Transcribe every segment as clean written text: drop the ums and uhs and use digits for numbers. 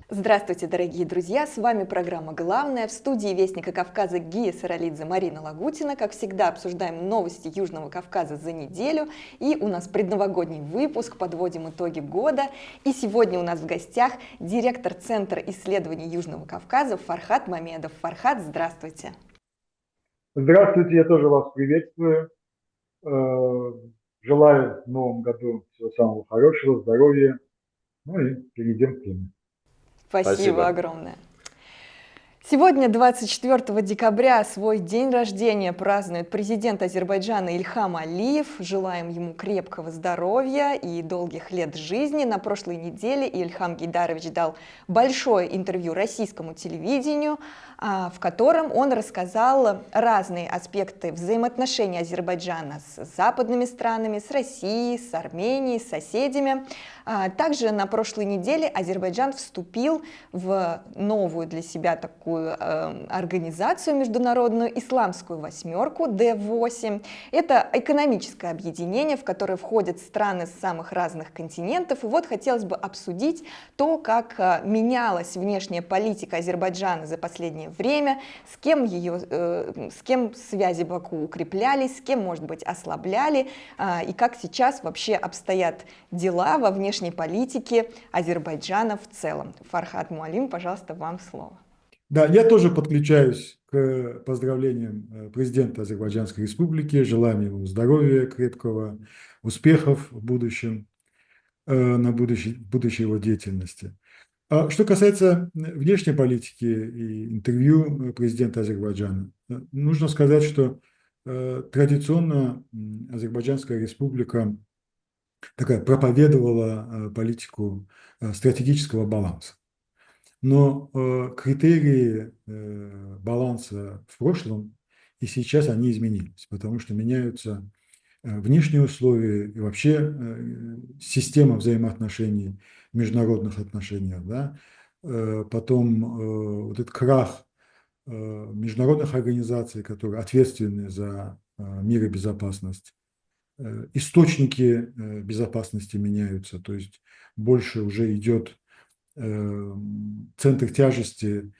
Здравствуйте, дорогие друзья! С вами программа «Главная». В студии Вестника Кавказа Гия Саралидзе, Марина Лагутина. Как всегда, обсуждаем новости Южного Кавказа за неделю. И у нас предновогодний выпуск, подводим итоги года. И сегодня у нас в гостях директор Центра исследований Южного Кавказа Фархат Мамедов. Фархат, здравствуйте! Здравствуйте, я тоже вас приветствую. Желаю в новом году всего самого хорошего, здоровья. Ну и перейдем к теме. Спасибо Спасибо. огромное! Сегодня, 24 декабря, свой день рождения празднует президент Азербайджана Ильхам Алиев. Желаем ему крепкого здоровья и долгих лет жизни. На прошлой неделе Ильхам Гейдарович дал большое интервью российскому телевидению, в котором он рассказал разные аспекты взаимоотношений Азербайджана с западными странами, с Россией, с Арменией, с соседями. Также на прошлой неделе Азербайджан вступил в новую для себя такую организацию международную исламскую восьмерку D8. Это экономическое объединение, в которое входят страны с самых разных континентов. И вот хотелось бы обсудить то, как менялась внешняя политика Азербайджана за последнее время, с кем связи Баку укреплялись, с кем, может быть, ослабляли, и как сейчас вообще обстоят дела во внешней политике Азербайджана в целом. Фархат Муалим, пожалуйста, вам слово. Да, я тоже подключаюсь к поздравлениям президента Азербайджанской Республики, желаем ему здоровья, крепкого, успехов в будущем, на будущей его деятельности. А что касается внешней политики и интервью президента Азербайджана, нужно сказать, что традиционно Азербайджанская Республика такая проповедовала политику стратегического баланса. Но критерии баланса в прошлом и сейчас они изменились, потому что меняются внешние условия и вообще система взаимоотношений, международных отношений, да? Потом вот этот крах международных организаций, которые ответственны за мир и безопасность. Источники безопасности меняются, то есть больше уже идет центр тяжести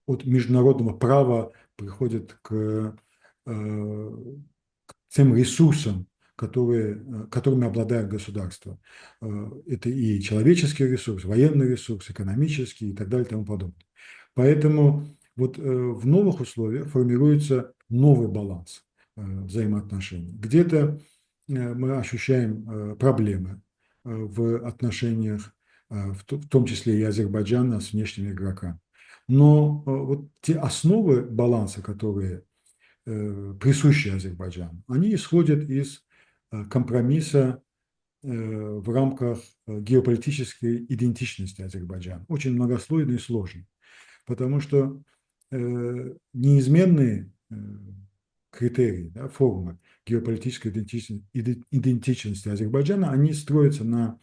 от международного права приходит к тем ресурсам, которыми обладает государство. Это и человеческий ресурс, военный ресурс, экономический и так далее и тому подобное. Поэтому вот в новых условиях формируется новый баланс взаимоотношений. Где-то мы ощущаем проблемы в отношениях, в том числе и Азербайджана с внешними игроками. Но вот те основы баланса, которые присущи Азербайджану, они исходят из компромисса в рамках геополитической идентичности Азербайджана. Очень многослойный и сложный, потому что неизменные критерии, да, формы геополитической идентичности Азербайджана, они строятся на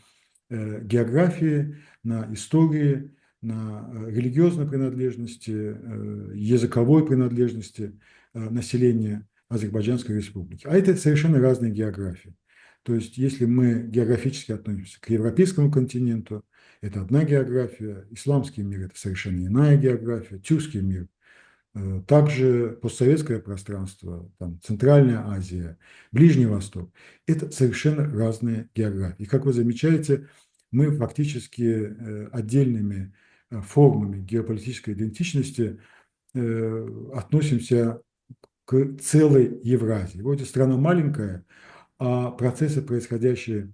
географии, на истории, на религиозной принадлежности, языковой принадлежности населения Азербайджанской республики. А это совершенно разные географии. То есть, если мы географически относимся к европейскому континенту, это одна география, исламский мир – это совершенно иная география, тюркский мир – также постсоветское пространство, там, Центральная Азия, Ближний Восток – это совершенно разные географии. И, как вы замечаете, мы фактически отдельными формами геополитической идентичности относимся к целой Евразии. Вроде страна маленькая, а процессы, происходящие,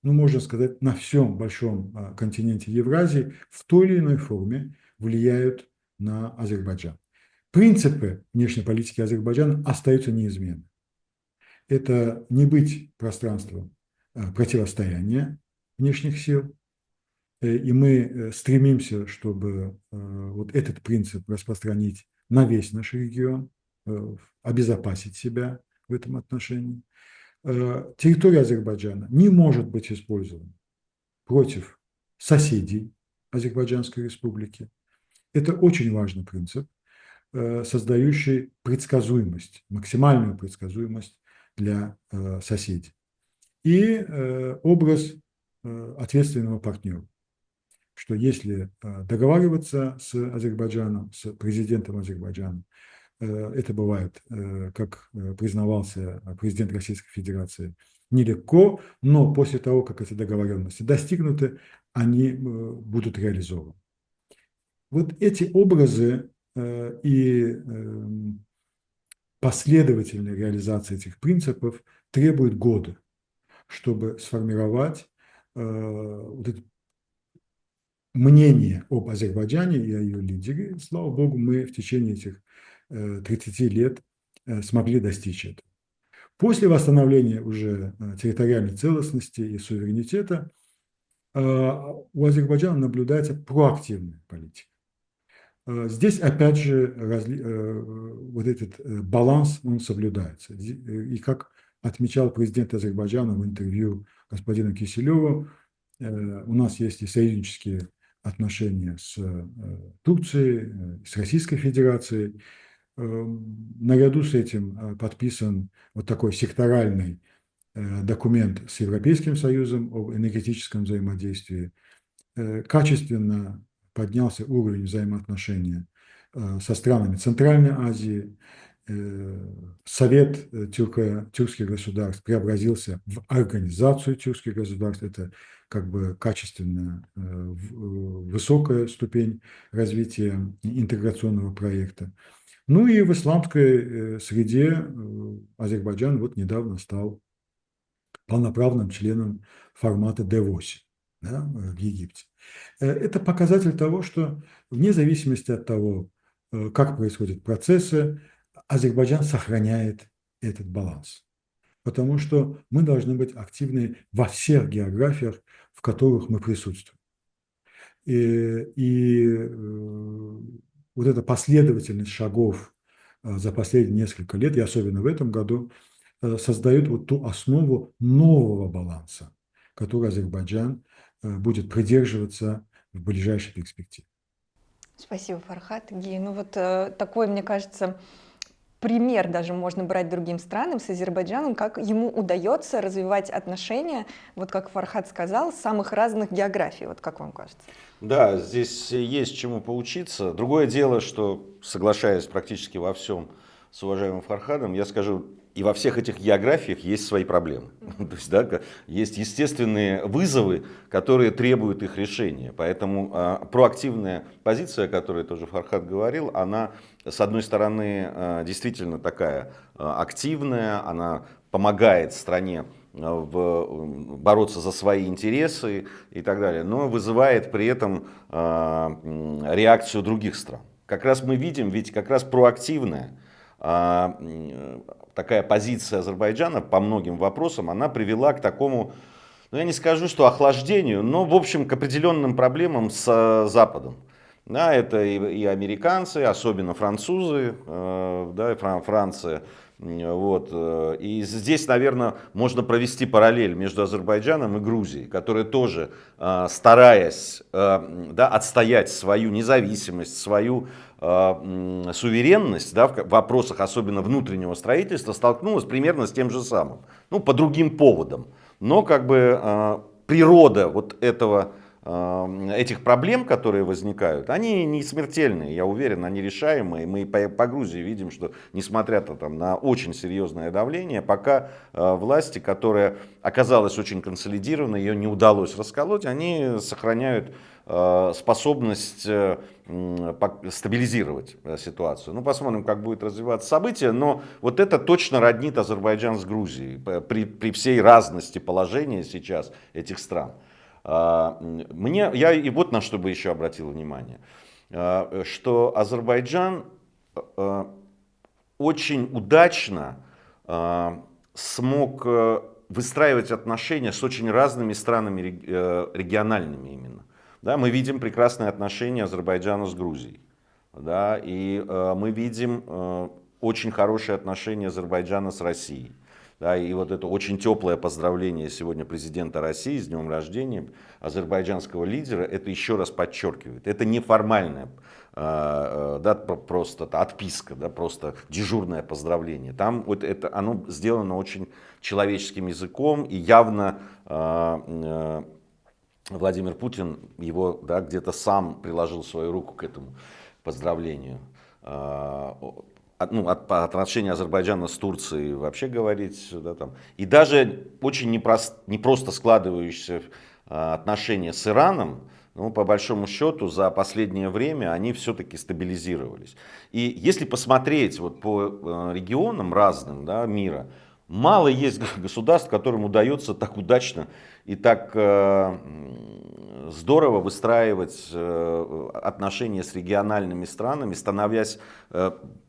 ну, можно сказать, на всем большом континенте Евразии, в той или иной форме влияют на Азербайджан. Принципы внешней политики Азербайджана остаются неизменны. Это не быть пространством противостояния внешних сил, и мы стремимся, чтобы вот этот принцип распространить на весь наш регион, обезопасить себя в этом отношении. Территория Азербайджана не может быть использована против соседей Азербайджанской республики. Это очень важный принцип, создающий предсказуемость, максимальную предсказуемость для соседей. И образ ответственного партнера. что если договариваться с Азербайджаном, с президентом Азербайджана, это бывает, как признавался президент Российской Федерации, нелегко, но после того, как эти договоренности достигнуты, они будут реализованы. Вот эти образы и последовательная реализация этих принципов требует года, чтобы сформировать вот это мнение об Азербайджане и о ее лидере. Слава богу, мы в течение этих 30 лет смогли достичь этого. После восстановления уже территориальной целостности и суверенитета у Азербайджана наблюдается проактивная политика. Здесь, опять же, вот этот баланс, он соблюдается. И как отмечал президент Азербайджана в интервью господину Киселеву, у нас есть и союзнические отношения с Турцией, с Российской Федерацией. Наряду с этим подписан вот такой секторальный документ с Европейским Союзом об энергетическом взаимодействии. Качественно поднялся уровень взаимоотношений со странами Центральной Азии. Совет тюркских государств преобразился в организацию тюркских государств. Это как бы качественно высокая ступень развития интеграционного проекта. Ну и в исламской среде Азербайджан вот недавно стал полноправным членом формата D8, да, в Египте. Это показатель того, что вне зависимости от того, как происходят процессы, Азербайджан сохраняет этот баланс. Потому что мы должны быть активны во всех географиях, в которых мы присутствуем. И вот эта последовательность шагов за последние несколько лет, и особенно в этом году, создает вот ту основу нового баланса, который Азербайджан будет придерживаться в ближайшей перспективе. Спасибо, Фархат. Ги. Ну вот такой, мне кажется, пример даже можно брать другим странам с Азербайджаном, как ему удается развивать отношения, вот как Фархат сказал, с самых разных географий, вот как вам кажется? Да, здесь есть чему поучиться. Другое дело, что, соглашаясь практически во всем с уважаемым Фархадом, я скажу, и во всех этих географиях есть свои проблемы. То есть, да, есть естественные вызовы, которые требуют их решения. Поэтому проактивная позиция, о которой тоже Фархад говорил, она, с одной стороны, действительно такая активная, она помогает стране бороться за свои интересы и так далее, но вызывает при этом реакцию других стран. Как раз мы видим, ведь как раз проактивная такая позиция Азербайджана по многим вопросам, она привела к такому, ну я не скажу, что охлаждению, но в общем к определенным проблемам с Западом. Да, это и американцы, особенно французы, да, Франция. Вот. И здесь, наверное, можно провести параллель между Азербайджаном и Грузией, которые тоже, стараясь, да, отстоять свою независимость, свою суверенность, да, в вопросах особенно внутреннего строительства, столкнулась примерно с тем же самым. Ну, по другим поводам. Но как бы природа вот этих проблем, которые возникают, они не смертельные, я уверен, они решаемые. Мы по Грузии видим, что несмотря на очень серьезное давление, пока власти, которая оказалась очень консолидированной, ее не удалось расколоть, они сохраняют способность стабилизировать ситуацию. Ну, посмотрим, как будет развиваться событие, но вот это точно роднит Азербайджан с Грузией при всей разности положения сейчас этих стран. Я и вот на что бы еще обратил внимание, что Азербайджан очень удачно смог выстраивать отношения с очень разными странами региональными именно. Да, мы видим прекрасные отношения Азербайджана с Грузией, да, и мы видим очень хорошие отношения Азербайджана с Россией. Да, и вот это очень теплое поздравление сегодня президента России с днем рождения азербайджанского лидера, это еще раз подчеркивает. Это неформальное, да, просто отписка, да, просто дежурное поздравление. Там вот это, оно сделано очень человеческим языком и явно Владимир Путин его, да, где-то сам приложил свою руку к этому поздравлению. Отношения Азербайджана с Турцией вообще говорить, да, там. И даже очень непросто складывающиеся отношения с Ираном, ну, по большому счету, за последнее время они все-таки стабилизировались. И если посмотреть вот по регионам разным, да, мира, мало есть государств, которым удается так удачно и так здорово выстраивать отношения с региональными странами, становясь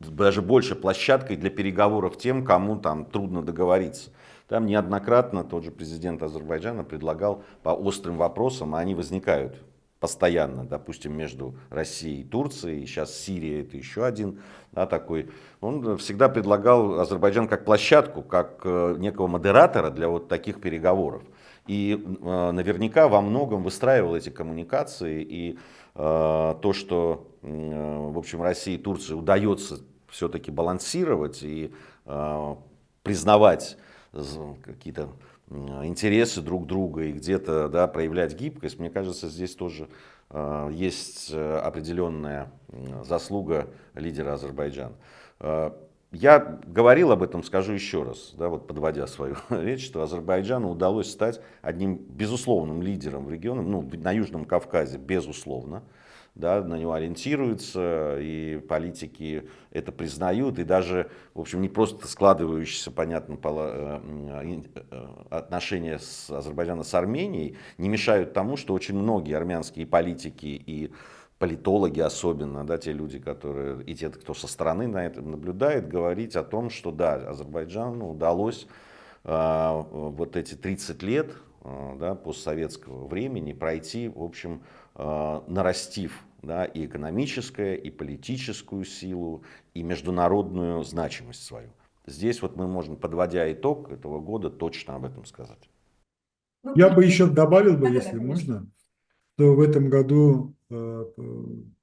даже больше площадкой для переговоров тем, кому там трудно договориться. Там неоднократно тот же президент Азербайджана предлагал по острым вопросам, а они возникают постоянно, допустим, между Россией и Турцией, сейчас Сирия это еще один, да, такой. Он всегда предлагал Азербайджан как площадку, как некого модератора для вот таких переговоров. И наверняка во многом выстраивал эти коммуникации, и то, что в общем, России и Турции удается все-таки балансировать и признавать какие-то интересы друг друга и где-то, да, проявлять гибкость, мне кажется, здесь тоже есть определенная заслуга лидера Азербайджана. Я говорил об этом, скажу еще раз, да, вот подводя свою речь, что Азербайджану удалось стать одним безусловным лидером в регионе, ну, на Южном Кавказе, безусловно. Да, на него ориентируются, и политики это признают, и даже, в общем, не просто складывающиеся, понятно, отношения с Азербайджаном с Арменией не мешают тому, что очень многие армянские политики и политологи особенно, да, те люди, которые, и те, кто со стороны на это наблюдает, говорить о том, что да, Азербайджану удалось вот эти 30 лет да, постсоветского времени пройти, в общем, нарастив, да, и экономическое, и политическую силу, и международную значимость свою. Здесь вот мы можем, подводя итог этого года, точно об этом сказать. Я бы еще добавил бы, если можно, что в этом году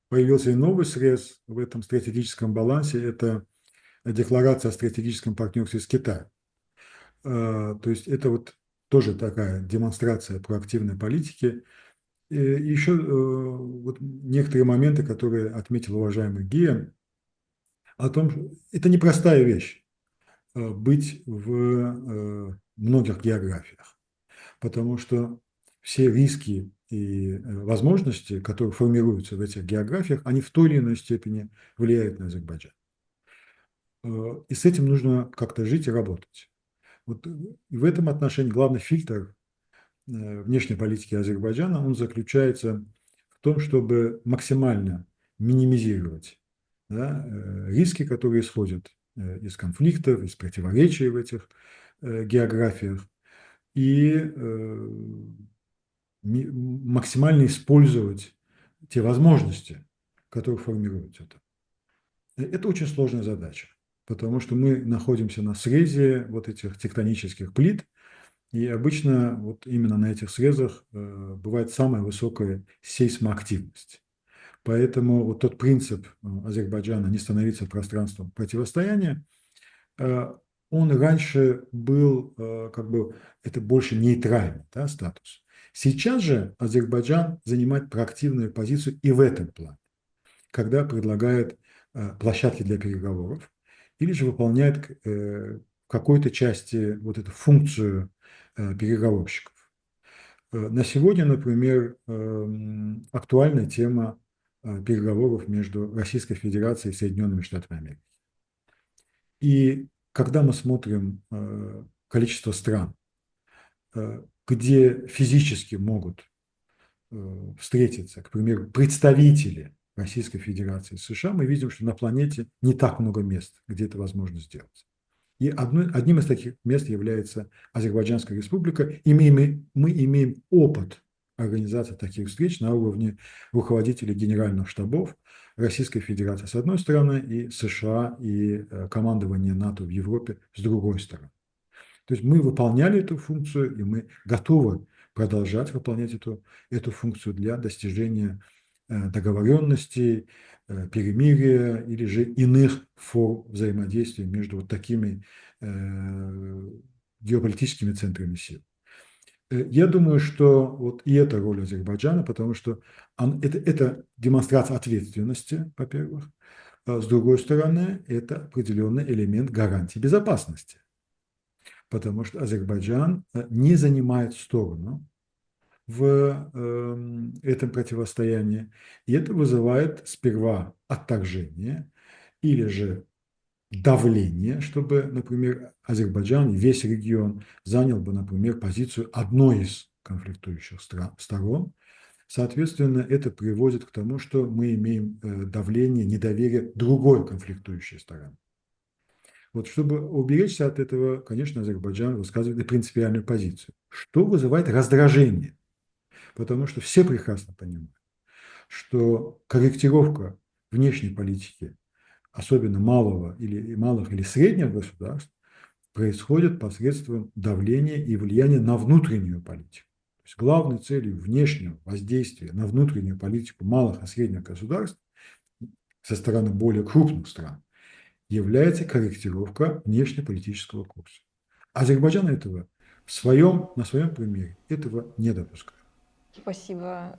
появился и новый срез в этом стратегическом балансе. Это декларация о стратегическом партнерстве с Китаем. То есть это вот тоже такая демонстрация проактивной политики. И еще вот некоторые моменты, которые отметил уважаемый Гия, о том, что это непростая вещь быть в многих географиях, потому что все риски и возможности, которые формируются в этих географиях, они в той или иной степени влияют на Азербайджан. И с этим нужно как-то жить и работать. Вот в этом отношении главный фильтр внешней политики Азербайджана, он заключается в том, чтобы максимально минимизировать, да, риски, которые исходят из конфликтов, из противоречий в этих географиях, и максимально использовать те возможности, которые формируют это. Это очень сложная задача, потому что мы находимся на срезе вот этих тектонических плит, и обычно вот именно на этих срезах бывает самая высокая сейсмоактивность. Поэтому вот тот принцип Азербайджана не становиться пространством противостояния, он раньше был как бы это больше нейтральный, да, статус. Сейчас же Азербайджан занимает проактивную позицию и в этом плане, когда предлагает площадки для переговоров или же выполняет в какой-то части вот эту функцию переговорщиков. На сегодня, например, актуальная тема переговоров между Российской Федерацией и Соединенными Штатами Америки. И когда мы смотрим количество стран, где физически могут встретиться, к примеру, представители Российской Федерации и США, мы видим, что на планете не так много мест, где это возможно сделать. И одним из таких мест является Азербайджанская республика, и мы имеем опыт организации таких встреч на уровне руководителей генеральных штабов Российской Федерации с одной стороны и США и командования НАТО в Европе с другой стороны. То есть мы выполняли эту функцию, и мы готовы продолжать выполнять эту функцию для достижения договоренностей, перемирия или же иных форм взаимодействия между вот такими геополитическими центрами сил. Я думаю, что вот и это роль Азербайджана, потому что это демонстрация ответственности, во-первых. А с другой стороны, это определенный элемент гарантии безопасности, потому что Азербайджан не занимает сторону в этом противостоянии, и это вызывает сперва отторжение или же давление, чтобы, например, Азербайджан и весь регион занял бы, например, позицию одной из конфликтующих сторон. Соответственно, это приводит к тому, что мы имеем давление, недоверие другой конфликтующей стороны. Вот чтобы уберечься от этого, конечно, Азербайджан высказывает и принципиальную позицию, что вызывает раздражение, потому что все прекрасно понимают, что корректировка внешней политики, особенно малых или средних государств, происходит посредством давления и влияния на внутреннюю политику. То есть главной целью внешнего воздействия на внутреннюю политику малых и средних государств со стороны более крупных стран является корректировка внешнеполитического курса. Азербайджан этого на своем примере этого не допускает. Спасибо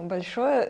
большое.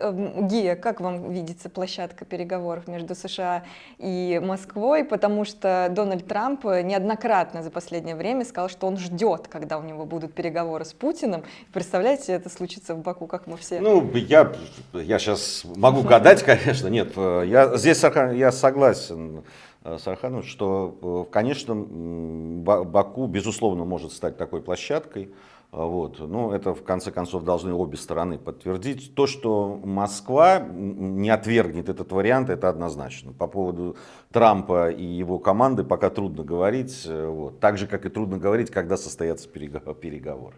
Гия, как вам видится площадка переговоров между США и Москвой? Потому что Дональд Трамп неоднократно за последнее время сказал, что он ждет, когда у него будут переговоры с Путиным. Представляете, это случится в Баку, как мы все... Ну, я сейчас могу гадать, конечно, нет, я согласен с Арханом, что, конечно, Баку, безусловно, может стать такой площадкой. Вот. Но это, в конце концов, должны обе стороны подтвердить. То, что Москва не отвергнет этот вариант, это однозначно. По поводу Трампа и его команды пока трудно говорить. Вот. Так же, как и трудно говорить, когда состоятся переговоры.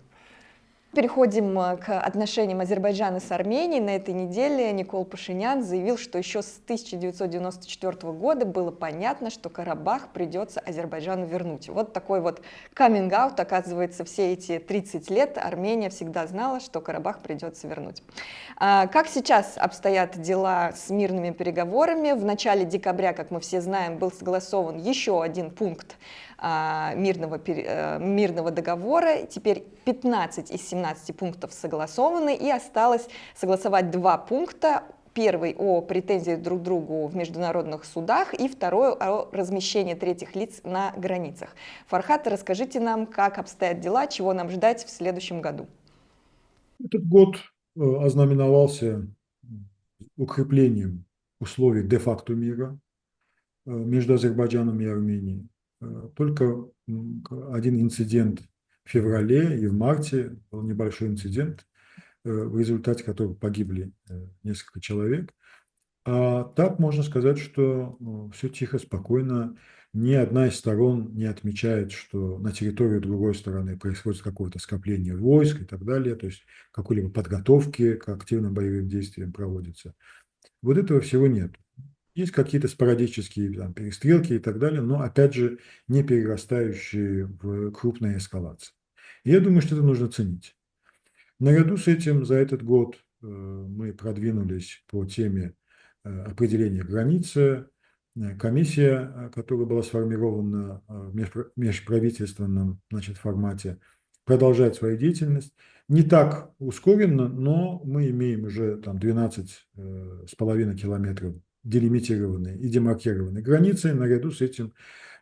Переходим к отношениям Азербайджана с Арменией. На этой неделе Никол Пашинян заявил, что еще с 1994 года было понятно, что Карабах придется Азербайджану вернуть. Вот такой вот каминг-аут, оказывается, все эти 30 лет Армения всегда знала, что Карабах придется вернуть. Как сейчас обстоят дела с мирными переговорами? В начале декабря, как мы все знаем, был согласован еще один пункт мирного договора. Теперь 15 из 17 пунктов согласованы, и осталось согласовать два пункта. Первый о претензиях друг к другу в международных судах, и второй о размещении третьих лиц на границах. Фархат, расскажите нам, как обстоят дела, чего нам ждать в следующем году. Этот год ознаменовался укреплением условий де-факто мира между Азербайджаном и Арменией. Только один инцидент в феврале и в марте, был небольшой инцидент, в результате которого погибли несколько человек. А так можно сказать, что все тихо, спокойно. Ни одна из сторон не отмечает, что на территории другой стороны происходит какое-то скопление войск и так далее, то есть какой-либо подготовки к активным боевым действиям проводится. Вот этого всего нет. Есть какие-то спорадические там, перестрелки и так далее, но, опять же, не перерастающие в крупные эскалации. И я думаю, что это нужно ценить. Наряду с этим за этот год мы продвинулись по теме определения границы. Комиссия, которая была сформирована в межправительственном формате, продолжает свою деятельность. Не так ускоренно, но мы имеем уже там 12,5 километров делимитированные и демаркированные границы. Наряду с этим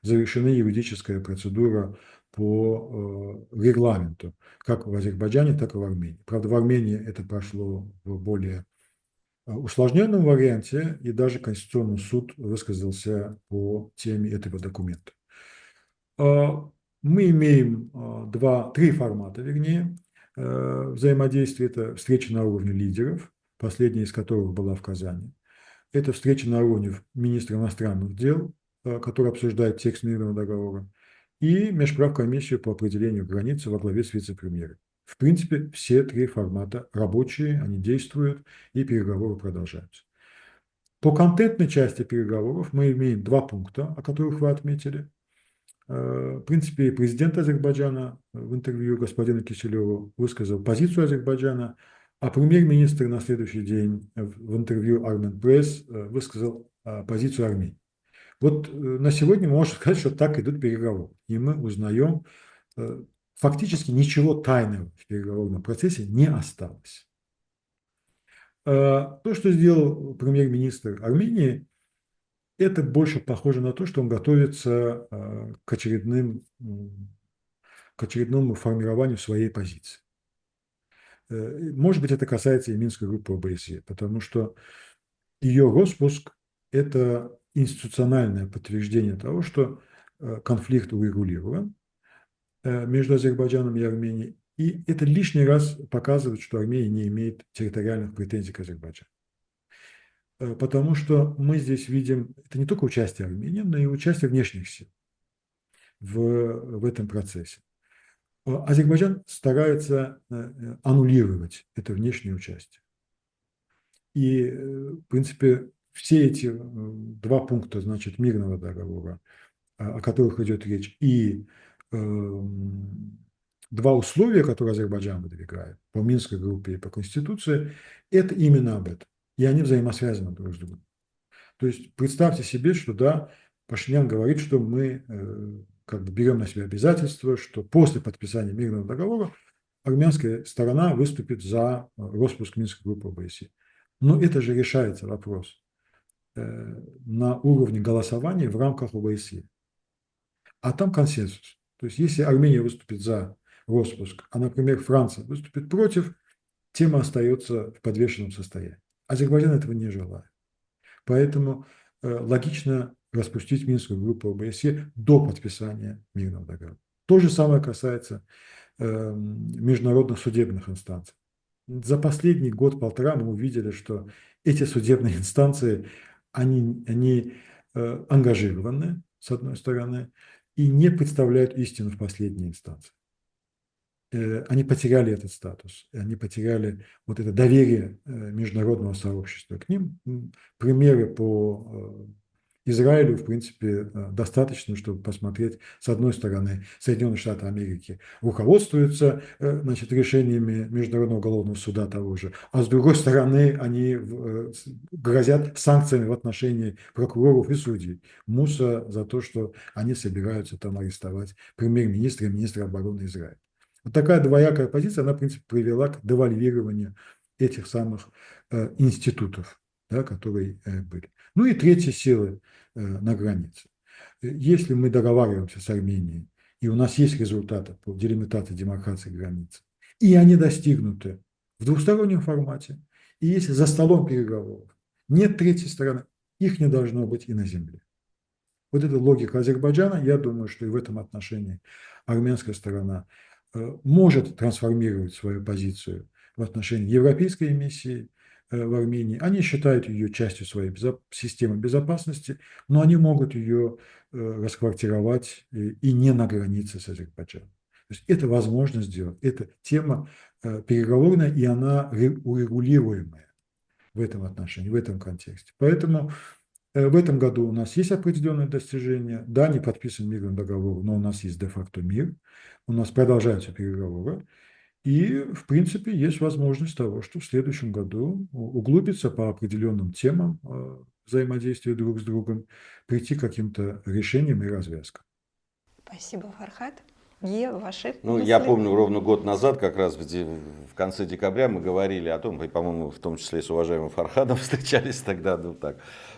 завершена юридическая процедура по регламенту, как в Азербайджане, так и в Армении. Правда, в Армении это прошло в более усложненном варианте, и даже Конституционный суд высказался по теме этого документа. Мы имеем три формата, вернее, взаимодействия. Это встреча на уровне лидеров, последняя из которых была в Казани. Это встреча на уровне министра иностранных дел, который обсуждает текст мирного договора, и межправкомиссию по определению границы во главе с вице-премьером. В принципе, все три формата рабочие, они действуют, и переговоры продолжаются. По контентной части переговоров мы имеем два пункта, о которых вы отметили. В принципе, президент Азербайджана в интервью господину Киселеву высказал позицию Азербайджана, а премьер-министр на следующий день в интервью Armen Press высказал позицию Армении. Вот на сегодня можно сказать, что так идут переговоры. И мы узнаем фактически ничего тайного в переговорном процессе не осталось. То, что сделал премьер-министр Армении, это больше похоже на то, что он готовится к очередному формированию своей позиции. Может быть, это касается и Минской группы ОБСЕ, потому что ее распуск – это институциональное подтверждение того, что конфликт урегулирован между Азербайджаном и Арменией, и это лишний раз показывает, что Армения не имеет территориальных претензий к Азербайджану. Потому что мы здесь видим, это не только участие Армении, но и участие внешних сил в этом процессе. Азербайджан старается аннулировать это внешнее участие. И, в принципе, все эти два пункта, значит, мирного договора, о которых идет речь, и два условия, которые Азербайджан выдвигает по Минской группе и по Конституции, это именно об этом. И они взаимосвязаны друг с другом. То есть представьте себе, что да, Пашинян говорит, что мы как бы берем на себя обязательство, что после подписания мирного договора армянская сторона выступит за распуск Минской группы ОБСЕ. Но это же решается вопрос на уровне голосования в рамках ОБСЕ. А там консенсус. То есть если Армения выступит за распуск, а, например, Франция выступит против, тема остается в подвешенном состоянии. Азербайджан этого не желает. Поэтому логично распустить Минскую группу ОБСЕ до подписания мирного договора. То же самое касается международных судебных инстанций. За последний год-полтора мы увидели, что эти судебные инстанции, они ангажированы, с одной стороны, и не представляют истину в последней инстанции. Они потеряли этот статус, они потеряли вот это доверие международного сообщества к ним. Примеры по Израилю, в принципе, достаточно, чтобы посмотреть, с одной стороны, Соединенные Штаты Америки руководствуются, значит, решениями Международного уголовного суда того же, а с другой стороны, они грозят санкциями в отношении прокуроров и судей. Муса за то, что они собираются там арестовать премьер-министра и министра обороны Израиля. Вот такая двоякая позиция, она, в принципе, привела к девальвированию этих самых институтов, да, которые были. Ну и третьи силы на границе. Если мы договариваемся с Арменией, и у нас есть результаты по делимитации демаркации границ, и они достигнуты в двустороннем формате, и если за столом переговоров нет третьей стороны, их не должно быть и на земле. Вот эта логика Азербайджана, я думаю, что и в этом отношении армянская сторона может трансформировать свою позицию в отношении европейской миссии в Армении. Они считают ее частью своей системы безопасности, но они могут ее расквартировать и не на границе с Азербайджаном. То есть это возможно сделать. Это тема переговорная, и она урегулируемая в этом отношении, в этом контексте. Поэтому в этом году у нас есть определенные достижения. Да, не подписан мирный договор, но у нас есть де-факто мир. У нас продолжаются переговоры. И, в принципе, есть возможность того, что в следующем году углубиться по определенным темам взаимодействия друг с другом, прийти к каким-то решениям и развязкам. Спасибо, Фархад. Гия, ваши Ну, мысли? я помню, ровно год назад, как раз в конце декабря, мы говорили о том, и, по-моему, в том числе с уважаемым Фархадом встречались тогда, ну так,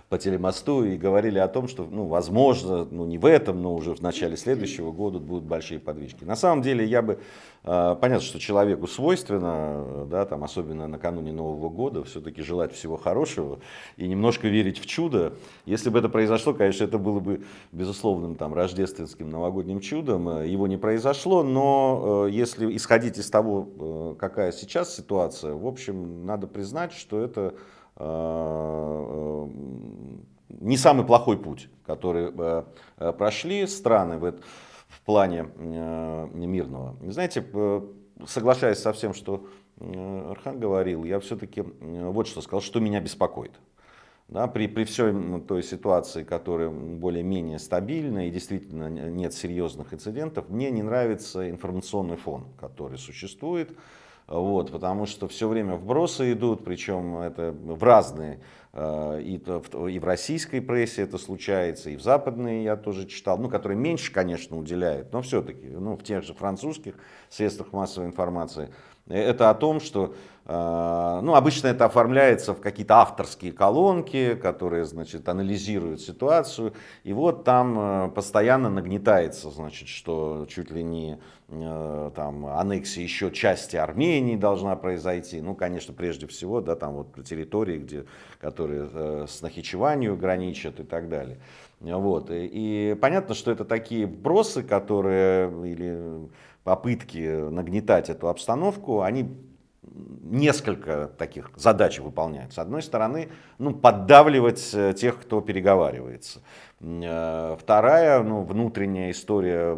по телемосту, и говорили о том, что, ну, возможно, ну, не в этом, но уже в начале следующего года будут большие подвижки. На самом деле, я бы, понятно, что человеку свойственно, да, там, особенно накануне Нового года, все-таки желать всего хорошего и немножко верить в чудо. Если бы это произошло, конечно, это было бы безусловным там рождественским новогодним чудом, его не произошло, но если исходить из того, какая сейчас ситуация, в общем, надо признать, что это не самый плохой путь, который прошли страны в плане мирного. Знаете, соглашаясь со всем, что Орхан говорил, я все-таки вот что сказал, что меня беспокоит. Да, при всей той ситуации, которая более-менее стабильна и действительно нет серьезных инцидентов, мне не нравится информационный фон, который существует. Вот, потому что все время вбросы идут, причем это в разные, и в российской прессе это случается, и в западной я тоже читал, ну, которые меньше, конечно, уделяют, но все-таки, ну, в тех же французских средствах массовой информации. Это о том, что, ну, обычно это оформляется в какие-то авторские колонки, которые, значит, анализируют ситуацию, и вот там постоянно нагнетается, значит, что чуть ли не там аннексия еще части Армении должна произойти, ну, конечно, прежде всего, да, там вот территории, где, которые с Нахичеванью граничат и так далее. Вот. И понятно, что это такие вбросы, которые, или попытки нагнетать эту обстановку, они несколько таких задач выполняют. С одной стороны, ну, поддавливать тех, кто переговаривается. Вторая, ну, внутренняя история,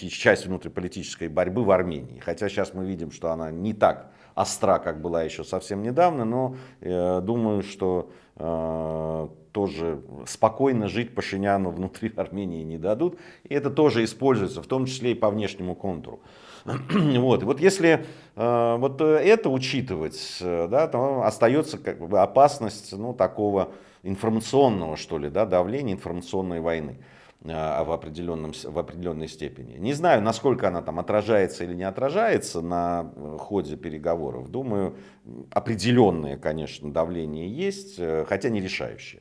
часть внутриполитической борьбы в Армении. Хотя сейчас мы видим, что она не так остра, как была еще совсем недавно, но думаю, что тоже спокойно жить Пашиняну внутри Армении не дадут. И это тоже используется, в том числе и по внешнему контуру. Вот. И вот если вот это учитывать, да, то остается как бы опасность, ну, такого информационного, что ли, да, давления, информационной войны в определенной степени. Не знаю, насколько она там отражается или не отражается на ходе переговоров. Думаю, определенное, конечно, давление есть, хотя не решающее.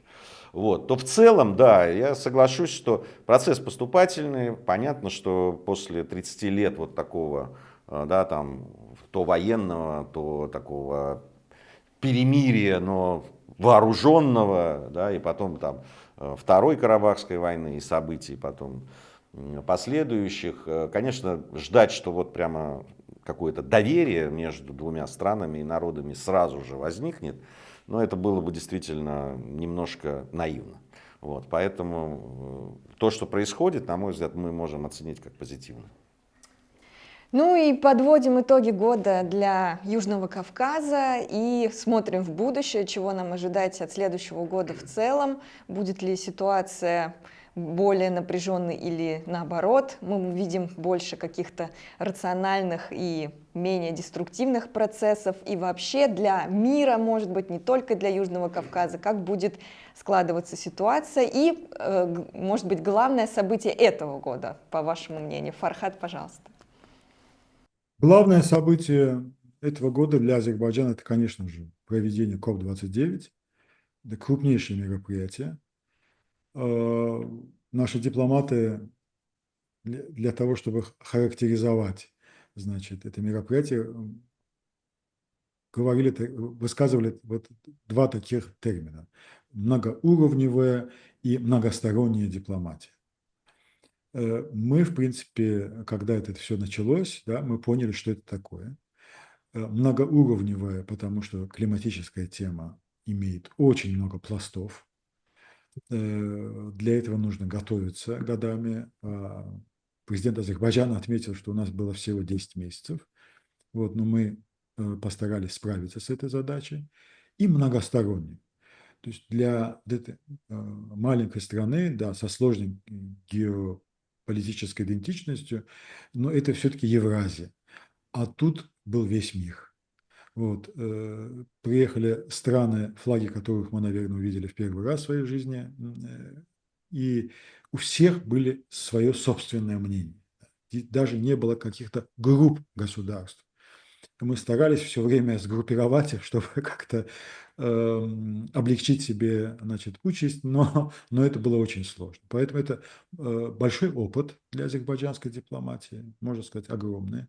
Вот, то в целом, да, я соглашусь, что процесс поступательный. Понятно, что после 30 лет вот такого, да, там, то военного, то такого перемирия, но вооруженного, да, и потом там Второй Карабахской войны и событий потом последующих, конечно, ждать, что вот прямо какое-то доверие между двумя странами и народами сразу же возникнет, но это было бы действительно немножко наивно. Вот, поэтому то, что происходит, на мой взгляд, мы можем оценить как позитивно. Ну и подводим итоги года для Южного Кавказа и смотрим в будущее, чего нам ожидать от следующего года в целом. Будет ли ситуация более напряженной или наоборот. Мы видим больше каких-то рациональных и менее деструктивных процессов. И вообще для мира, может быть, не только для Южного Кавказа, как будет складываться ситуация. И, может быть, главное событие этого года, по вашему мнению. Фархад, пожалуйста. Главное событие этого года для Азербайджана – это, конечно же, проведение КОП-29. Это крупнейшее мероприятие. Наши дипломаты для того, чтобы характеризовать, значит, это мероприятие, высказывали вот два таких термина: многоуровневая и многосторонняя дипломатия. Мы, в принципе, когда это все началось, да, мы поняли, что это такое. Многоуровневая, потому что климатическая тема имеет очень много пластов. Для этого нужно готовиться годами. Президент Азербайджана отметил, что у нас было всего 10 месяцев. Вот, но мы постарались справиться с этой задачей. И многосторонне. То есть для этой маленькой страны, да, со сложной геополитической идентичностью, но это все-таки Евразия. А тут был весь мир. Вот, приехали страны, флаги которых мы, наверное, увидели в первый раз в своей жизни, и у всех были свое собственное мнение. И даже не было каких-то групп государств. Мы старались все время сгруппировать их, чтобы как-то облегчить себе, значит, участь, но это было очень сложно. Поэтому это большой опыт для азербайджанской дипломатии, можно сказать, огромный.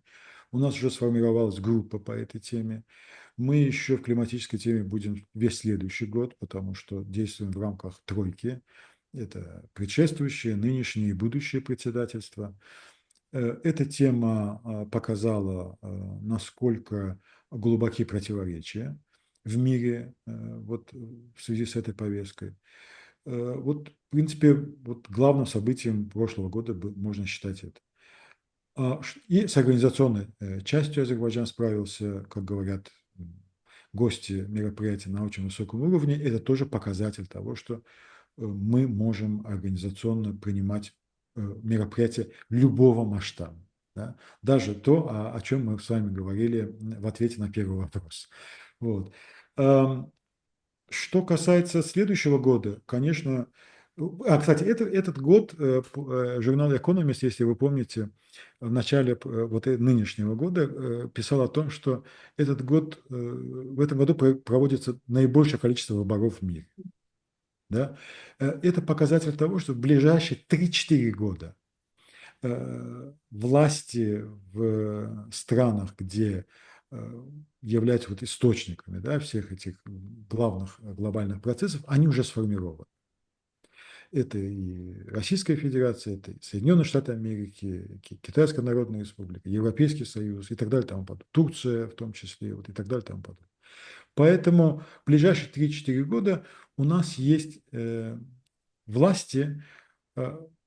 У нас уже сформировалась группа по этой теме. Мы еще в климатической теме будем весь следующий год, потому что действуем в рамках тройки. Это предшествующее, нынешнее и будущее председательство. Эта тема показала, насколько глубоки противоречия в мире вот, в связи с этой повесткой. Вот, в принципе, вот главным событием прошлого года можно считать это. И с организационной частью Азербайджан справился, как говорят гости мероприятия на очень высоком уровне. Это тоже показатель того, что мы можем организационно принимать мероприятия любого масштаба. Да? Даже то, о чем мы с вами говорили в ответе на первый вопрос. Вот. Что касается следующего года, конечно, кстати, этот год журнал Economist, если вы помните, в начале нынешнего года писал о том, что в этом году проводится наибольшее количество выборов в мире. Да? Это показатель того, что в ближайшие 3-4 года власти в странах, где являются источниками, да, всех этих главных глобальных процессов, они уже сформированы. Это и Российская Федерация, это и Соединенные Штаты Америки, Китайская Народная Республика, Европейский Союз и так далее, тому подобное. Турция в том числе, и так далее, тому подобное. Поэтому в ближайшие 3-4 года у нас есть власти,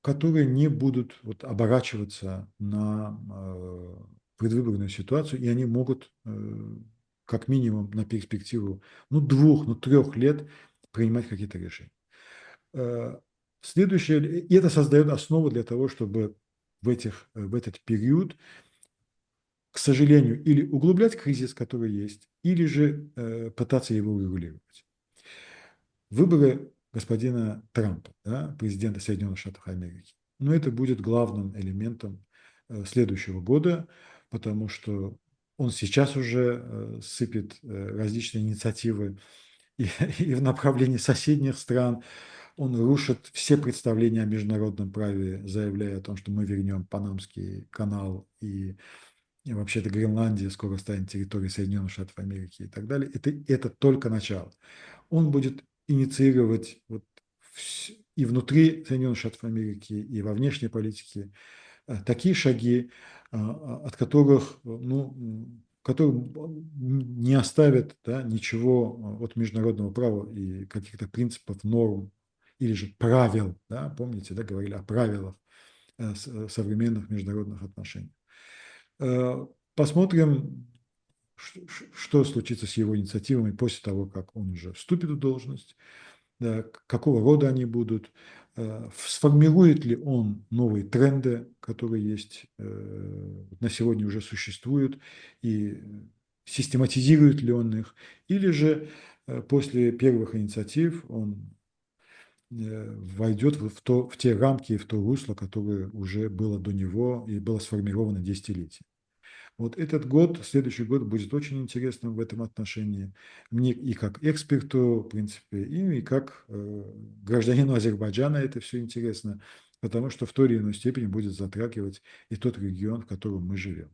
которые не будут оборачиваться на предвыборную ситуацию, и они могут как минимум на перспективу 2-3 лет принимать какие-то решения. Следующее, и это создает основу для того, чтобы в этот период, к сожалению, или углублять кризис, который есть, или же пытаться его урегулировать. Выборы господина Трампа, да, президента Соединенных Штатов Америки, это будет главным элементом следующего года, потому что он сейчас уже сыпет различные инициативы и в направлении соседних стран. Он рушит все представления о международном праве, заявляя о том, что мы вернем Панамский канал и вообще-то Гренландия скоро станет территорией Соединенных Штатов Америки и так далее. Это только начало. Он будет инициировать и внутри Соединенных Штатов Америки, и во внешней политике такие шаги, от которых, которые не оставят, да, ничего от международного права и каких-то принципов, норм или же правил. Да, помните, да, говорили о правилах современных международных отношений. Посмотрим, что случится с его инициативами после того, как он уже вступит в должность, да, какого рода они будут, сформирует ли он новые тренды, которые есть на сегодня уже существуют, и систематизирует ли он их, или же после первых инициатив он войдет в те рамки и в то русло, которое уже было до него и было сформировано десятилетия. Этот год, следующий год будет очень интересным в этом отношении. Мне и как эксперту, в принципе, и как гражданину Азербайджана это все интересно, потому что в той или иной степени будет затрагивать и тот регион, в котором мы живем.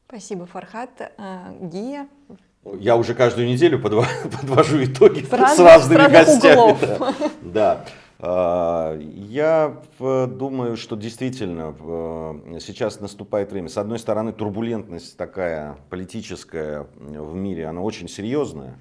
Спасибо, Фархад. Гия? Я уже каждую неделю подвожу итоги с разными разных гостями. углов. Да. Я думаю, что действительно сейчас наступает время. С одной стороны, турбулентность такая политическая в мире, она очень серьезная.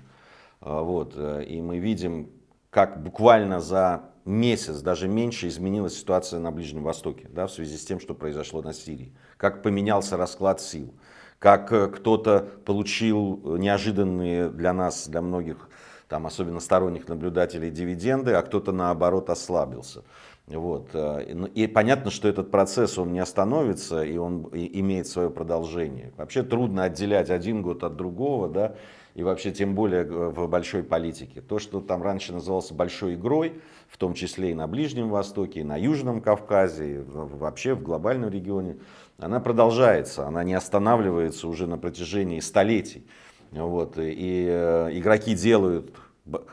И мы видим, как буквально за месяц, даже меньше, изменилась ситуация на Ближнем Востоке, да, в связи с тем, что произошло на Сирии. Как поменялся расклад сил. Как кто-то получил неожиданные для нас, для многих, там, особенно сторонних наблюдателей, дивиденды, а кто-то наоборот ослабился. И понятно, что этот процесс, он не остановится, и он имеет свое продолжение. Вообще трудно отделять один год от другого, да, и вообще тем более в большой политике. То, что там раньше называлось большой игрой, в том числе и на Ближнем Востоке, и на Южном Кавказе, и вообще в глобальном регионе, она продолжается, она не останавливается уже на протяжении столетий. И игроки делают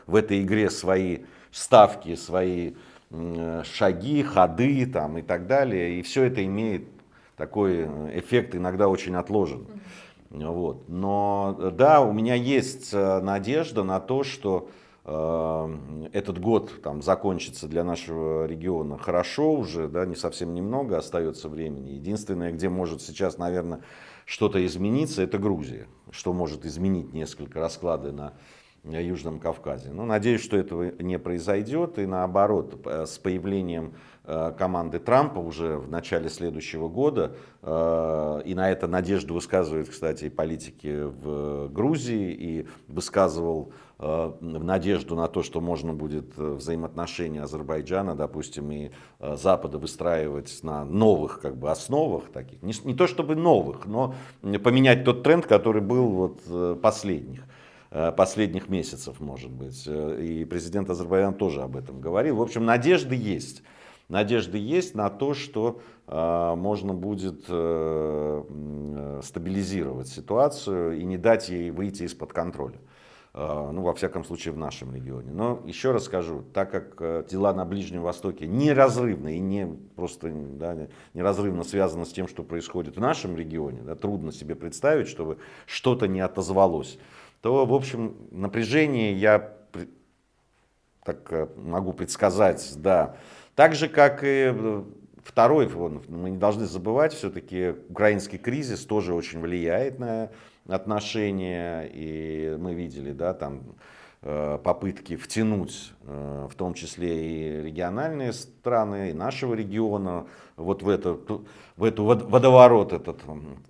в этой игре свои ставки, свои шаги, ходы там, и так далее. И все это имеет такой эффект, иногда очень отложенный. Но да, у меня есть надежда на то, что этот год там закончится для нашего региона хорошо уже, да, не совсем немного остается времени. Единственное, где может сейчас, наверное, что-то измениться, это Грузия, что может изменить несколько расклады на Южном Кавказе. Но надеюсь, что этого не произойдет, и наоборот, с появлением команды Трампа уже в начале следующего года, и на это надежду высказывают, кстати, и политики в Грузии, и высказывал надежду на то, что можно будет взаимоотношения Азербайджана, допустим, и Запада выстраивать на новых как бы основах таких, не то чтобы новых, но поменять тот тренд, который был вот последних месяцев, может быть. И президент Азербайджана тоже об этом говорил. В общем, надежды есть. Надежды есть на то, что можно будет стабилизировать ситуацию и не дать ей выйти из-под контроля. Ну, во всяком случае, в нашем регионе. Но еще раз скажу, так как дела на Ближнем Востоке неразрывно и неразрывно связаны с тем, что происходит в нашем регионе, да, трудно себе представить, чтобы что-то не отозвалось, то, в общем, напряжение я так могу предсказать, да. Так же, как и второй, мы не должны забывать, все-таки украинский кризис тоже очень влияет на отношения, и мы видели, да, там попытки втянуть, в том числе и региональные страны, и нашего региона, вот в эту водоворот этот,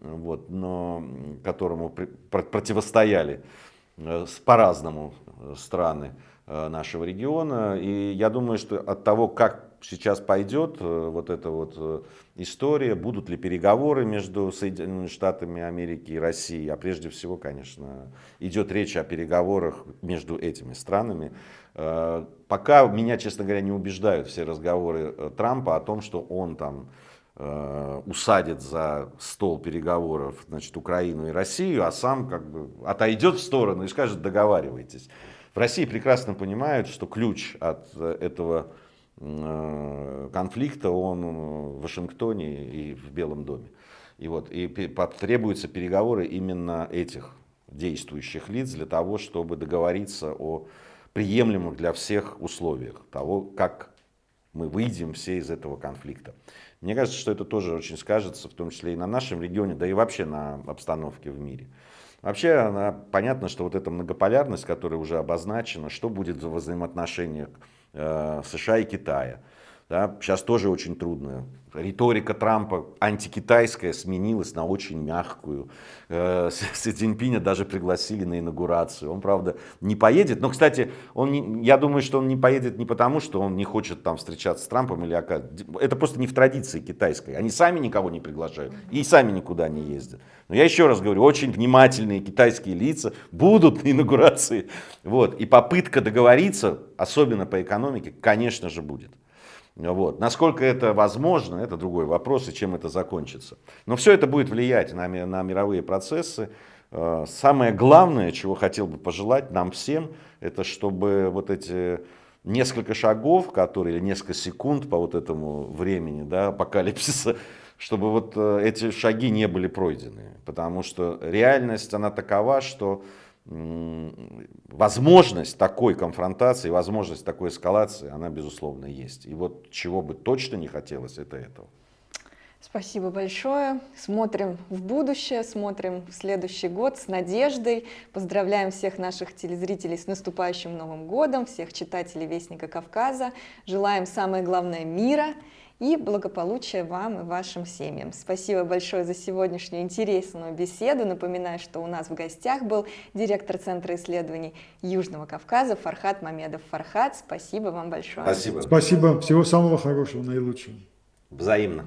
вот, но которому противостояли по-разному страны нашего региона. И я думаю, что от того, как сейчас пойдет вот эта вот история, будут ли переговоры между Соединенными Штатами Америки и Россией, а прежде всего, конечно, идет речь о переговорах между этими странами. Пока меня, честно говоря, не убеждают все разговоры Трампа о том, что он там усадит за стол переговоров, значит, Украину и Россию, а сам как бы отойдет в сторону и скажет: договаривайтесь. В России прекрасно понимают, что ключ от этого конфликта он в Вашингтоне и в Белом доме. И потребуются переговоры именно этих действующих лиц для того, чтобы договориться о приемлемых для всех условиях того, как мы выйдем все из этого конфликта. Мне кажется, что это тоже очень скажется, в том числе и на нашем регионе, да и вообще на обстановке в мире. Вообще понятно, что вот эта многополярность, которая уже обозначена, что будет в взаимоотношениях США и Китая. Да, сейчас тоже очень трудно. Риторика Трампа антикитайская сменилась на очень мягкую. Си Цзиньпиня даже пригласили на инаугурацию. Он, правда, не поедет. Но, кстати, я думаю, что он не поедет не потому, что он не хочет там встречаться с Трампом. Это просто не в традиции китайской. Они сами никого не приглашают и сами никуда не ездят. Но я еще раз говорю, очень внимательные китайские лица будут на инаугурации. Вот. И попытка договориться, особенно по экономике, конечно же, будет. Вот. Насколько это возможно, это другой вопрос, и чем это закончится. Но все это будет влиять на мировые процессы. Самое главное, чего хотел бы пожелать нам всем, это чтобы вот эти несколько шагов, или несколько секунд по вот этому времени, да, апокалипсиса, чтобы вот эти шаги не были пройдены. Потому что реальность, она такова, что возможность такой конфронтации, возможность такой эскалации, она, безусловно, есть. И вот чего бы точно не хотелось, это этого. Спасибо большое. Смотрим в будущее, смотрим в следующий год с надеждой. Поздравляем всех наших телезрителей с наступающим Новым годом, всех читателей Вестника Кавказа. Желаем, самое главное, мира и благополучия вам и вашим семьям. Спасибо большое за сегодняшнюю интересную беседу. Напоминаю, что у нас в гостях был директор Центра исследований Южного Кавказа Фархад Мамедов. Фархад, спасибо вам большое. Спасибо. Спасибо. Всего самого хорошего, наилучшего. Взаимно.